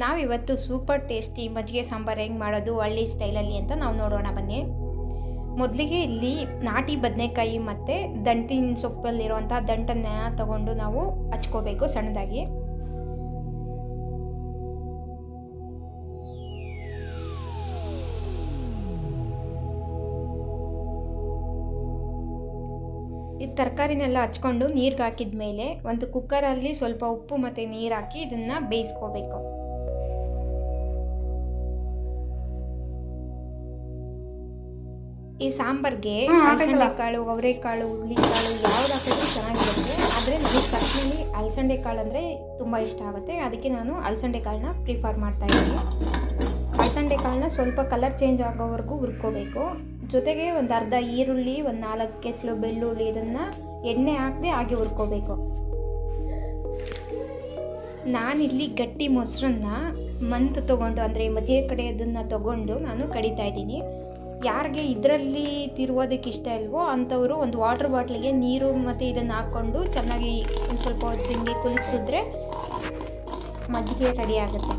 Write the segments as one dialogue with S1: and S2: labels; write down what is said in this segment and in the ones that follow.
S1: ನಾವಿವತ್ತು super tasty ಮಜ್ಜಿಗೆ ಸಾಂಬಾರು ಹೆಂಗೆ ಮಾಡೋದು ಹಳ್ಳಿ ಸ್ಟೈಲಲ್ಲಿ ಅಂತ ನಾವು ನೋಡೋಣ ಬನ್ನಿ. ಮೊದಲಿಗೆ ಇಲ್ಲಿ ನಾಟಿ ಬದನೆಕಾಯಿ ಮತ್ತು ದಂಟಿನ ಸೊಪ್ಪಲ್ಲಿರುವಂಥ ದಂಟನ್ನು ತಗೊಂಡು ನಾವು ಹಚ್ಕೋಬೇಕು ಸಣ್ಣದಾಗಿ. ಈ ತರಕಾರಿನೆಲ್ಲ ಹಚ್ಕೊಂಡು ನೀರಿಗೆ ಹಾಕಿದ ಮೇಲೆ ಒಂದು ಕುಕ್ಕರಲ್ಲಿ ಸ್ವಲ್ಪ ಉಪ್ಪು ಮತ್ತು ನೀರು ಹಾಕಿ ಇದನ್ನು ಬೇಯಿಸ್ಕೋಬೇಕು. ಈ ಸಾಂಬಾರ್ಗೆ ಅಲಸಂದೆ ಕಾಳು, ಅವರೆಕಾಳು, ಹುರುಳಿಕಾಳು ಯಾವ್ದು ಹಾಕಿದ್ರೂ ಚೆನ್ನಾಗಿರುತ್ತೆ. ಆದರೆ ನನಗೆ ಪರ್ಸ್ನಲಿ ಅಲಸಂದೆ ಕಾಳು ಅಂದರೆ ತುಂಬ ಇಷ್ಟ ಆಗುತ್ತೆ. ಅದಕ್ಕೆ ನಾನು ಅಲಸಂದೆ ಕಾಳನ್ನ ಪ್ರಿಫರ್ ಮಾಡ್ತಾ ಇದ್ದೀನಿ. ಅಲಸಂದೆ ಕಾಳನ್ನ ಸ್ವಲ್ಪ ಕಲರ್ ಚೇಂಜ್ ಆಗೋವರೆಗೂ ಹುರ್ಕೋಬೇಕು. ಜೊತೆಗೆ ಒಂದು ಅರ್ಧ ಈರುಳ್ಳಿ, ಒಂದು 4 ಕೆಸಲು ಬೆಳ್ಳುಳ್ಳಿ ಇದನ್ನು ಎಣ್ಣೆ ಹಾಕದೆ ಹಾಗೆ ಹುರ್ಕೋಬೇಕು. ನಾನಿಲ್ಲಿ ಗಟ್ಟಿ ಮೊಸರನ್ನ ತೊಗೊಂಡು ಅಂದರೆ ಮಜ್ಜಿಗೆ ಕಡೆಯೋದನ್ನು ತೊಗೊಂಡು ನಾನು ಕಡಿತಾ ಇದ್ದೀನಿ. ಯಾರಿಗೆ ಇದರಲ್ಲಿ ತಿರುವುದಕ್ಕೆ ಇಷ್ಟ ಇಲ್ವೋ ಅಂಥವರು ಒಂದು ವಾಟರ್ ಬಾಟ್ಲಿಗೆ ನೀರು ಮತ್ತು ಇದನ್ನು ಹಾಕ್ಕೊಂಡು ಚೆನ್ನಾಗಿ ಒಂದು ಸ್ವಲ್ಪ ಹೊತ್ತಿಗೆ ಕುದಿಸಿದ್ರೆ ಮಜ್ಜಿಗೆ ರೆಡಿ ಆಗುತ್ತೆ.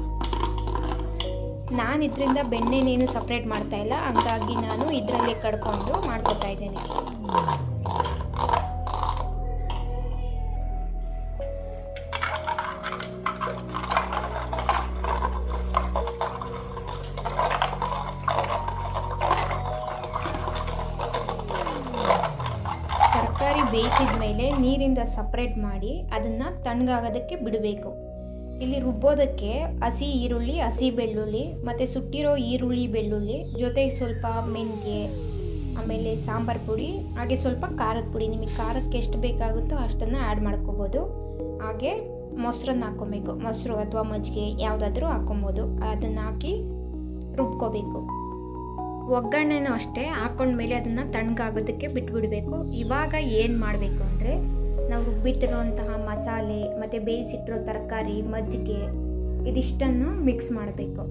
S1: ನಾನು ಇದರಿಂದ ಬೆಣ್ಣೆನೇನು ಸಪ್ರೇಟ್ ಮಾಡ್ತಾಯಿಲ್ಲ, ಹಾಗಾಗಿ ನಾನು ಇದರಲ್ಲೇ ಕಡ್ಕೊಂಡು ಮಾಡ್ಕೊತಾ ಇದ್ದೇನೆ. ತರಕಾರಿ ಬೇಯಿಸಿದ ಮೇಲೆ ನೀರಿಂದ ಸಪ್ರೇಟ್ ಮಾಡಿ ಅದನ್ನು ತಣ್ಣಗಾಗೋದಕ್ಕೆ ಬಿಡಬೇಕು. ಇಲ್ಲಿ ರುಬ್ಬೋದಕ್ಕೆ ಹಸಿ ಈರುಳ್ಳಿ, ಹಸಿ ಬೆಳ್ಳುಳ್ಳಿ ಮತ್ತು ಸುಟ್ಟಿರೋ ಈರುಳ್ಳಿ ಬೆಳ್ಳುಳ್ಳಿ ಜೊತೆಗೆ ಸ್ವಲ್ಪ ಮೆಂತ್ಯ, ಆಮೇಲೆ ಸಾಂಬಾರು ಪುಡಿ, ಹಾಗೆ ಸ್ವಲ್ಪ ಖಾರದ ಪುಡಿ, ನಿಮಗೆ ಖಾರಕ್ಕೆ ಎಷ್ಟು ಬೇಕಾಗುತ್ತೋ ಅಷ್ಟನ್ನು ಆ್ಯಡ್ ಮಾಡ್ಕೋಬೋದು. ಹಾಗೆ ಮೊಸರನ್ನ ಹಾಕ್ಕೊಬೇಕು, ಮೊಸರು ಅಥವಾ ಮಜ್ಜಿಗೆ ಯಾವುದಾದ್ರೂ ಹಾಕ್ಕೊಬೋದು. ಅದನ್ನು ಹಾಕಿ ರುಬ್ಕೋಬೇಕು. ಒಗ್ಗರಣೆನೂ ಅಷ್ಟೇ ಹಾಕ್ಕೊಂಡ್ಮೇಲೆ ಅದನ್ನು ತಣ್ಣಗಾಗೋದಕ್ಕೆ ಬಿಟ್ಬಿಡಬೇಕು. ಇವಾಗ ಏನು ಮಾಡಬೇಕು ಅಂದರೆ ನಾವು ರುಬ್ಬಿಟ್ಟಿರುವಂತಹ ಮಸಾಲೆ ಮತ್ತು ಬೇಯಿಸಿಟ್ಟಿರೋ ತರಕಾರಿ, ಮಜ್ಜಿಗೆ ಇದಿಷ್ಟನ್ನು ಮಿಕ್ಸ್ ಮಾಡಬೇಕು.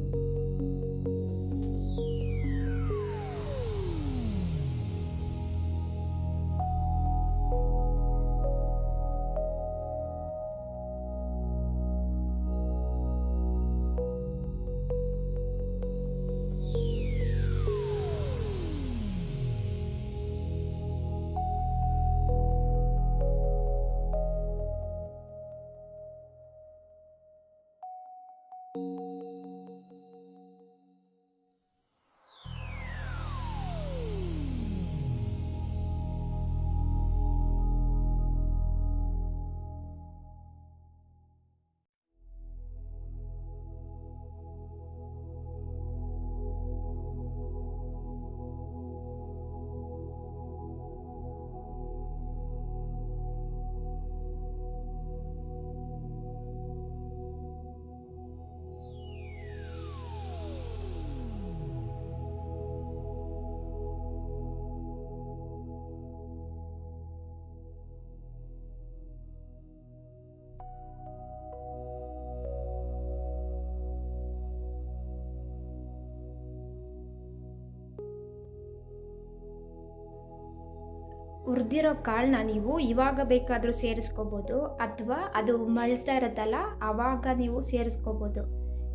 S1: ಹುರಿದಿರೋ ಕಾಳನ್ನ ನೀವು ಇವಾಗ ಬೇಕಾದರೂ ಸೇರಿಸ್ಕೋಬೋದು, ಅಥವಾ ಅದು ಮಳ್ತಾ ಇರುತ್ತಲ್ಲ ಆವಾಗ ನೀವು ಸೇರಿಸ್ಕೋಬೋದು.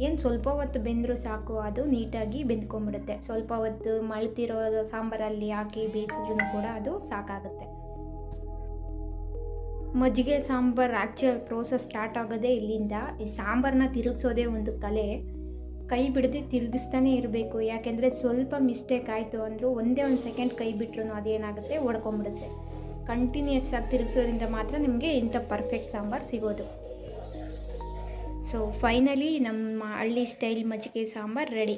S1: ಏನು ಸ್ವಲ್ಪ ಹೊತ್ತು ಬೆಂದರೂ ಸಾಕು, ಅದು ನೀಟಾಗಿ ಬೆಂದ್ಕೊಂಡ್ಬಿಡುತ್ತೆ. ಸ್ವಲ್ಪ ಹೊತ್ತು ಮಳ್ತಿರೋ ಸಾಂಬಾರಲ್ಲಿ ಹಾಕಿ ಬೇಯಿಸಿದ್ರೂ ಕೂಡ ಅದು ಸಾಕಾಗುತ್ತೆ. ಮಜ್ಜಿಗೆ ಸಾಂಬಾರು ಆ್ಯಕ್ಚುಯಲ್ ಪ್ರೋಸೆಸ್ ಸ್ಟಾರ್ಟ್ ಆಗೋದೇ ಇಲ್ಲಿಂದ. ಈ ಸಾಂಬಾರನ್ನ ತಿರುಗಿಸೋದೇ ಒಂದು ಕಲೆ. ಕೈ ಬಿಡದೆ ತಿರುಗಿಸ್ತಾನೆ ಇರಬೇಕು. ಯಾಕೆಂದರೆ ಸ್ವಲ್ಪ ಮಿಸ್ಟೇಕ್ ಆಯಿತು ಅಂದರೂ ಒಂದೇ ಒಂದು ಸೆಕೆಂಡ್ ಕೈ ಬಿಟ್ರೂ ಅದೇನಾಗುತ್ತೆ, ಒಡ್ಕೊಂಬಿಡುತ್ತೆ. ಕಂಟಿನ್ಯೂಸ್ ಆಗಿ ತಿರುಗಿಸೋದ್ರಿಂದ ಮಾತ್ರ ನಿಮಗೆ ಇಂಥ ಪರ್ಫೆಕ್ಟ್ ಸಾಂಬಾರು ಸಿಗೋದು. ಸೊ ಫೈನಲಿ ನಮ್ಮ ಹಳ್ಳಿ ಸ್ಟೈಲ್ ಮಜ್ಜಿಗೆ ಸಾಂಬಾರು ರೆಡಿ.